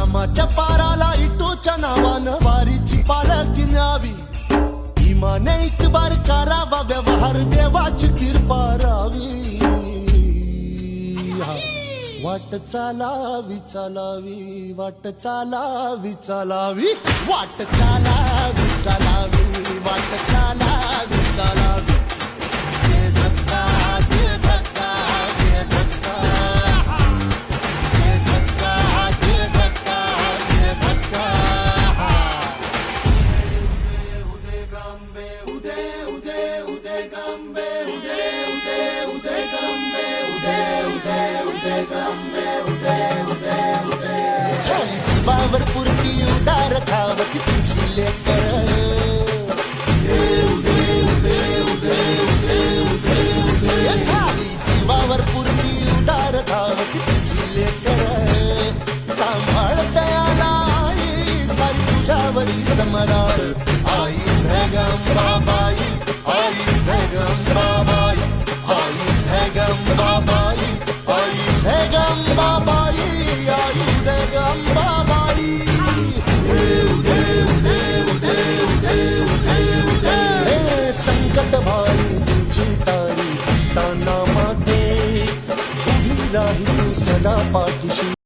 रामाच्या पाराला इटूच्या नावानं वारीची पालखी न्यावी. इमाने इतबार करावा व्यवहार देवाची कृपा रावी. वाट चालावी चालावी वाट चालावी चालावी वाट चालावी चालावी वाट चालावी चालावी. दे धक्का दे धक्का दे धक्का दे धक्का दे धक्का दे धक्का. उदे गंबे उदे उदे उदे गंबे उदे उदे उदे गंबे उदे उदे उदे गंबे उदे उदे उदे. झाली जीवावर पुरती उदार धावती तुझी लेकर. झाली जीवावर पुरती उदार धावती तुझी लेकर. सांभाळ दयाला आई सारी तुझ्यावरी जमदार. आई भगंबाबाई आई भगंबाबाई आई भगंबाबाई आई भगंबाबाई आई भगंबाबाई. हे संकट भार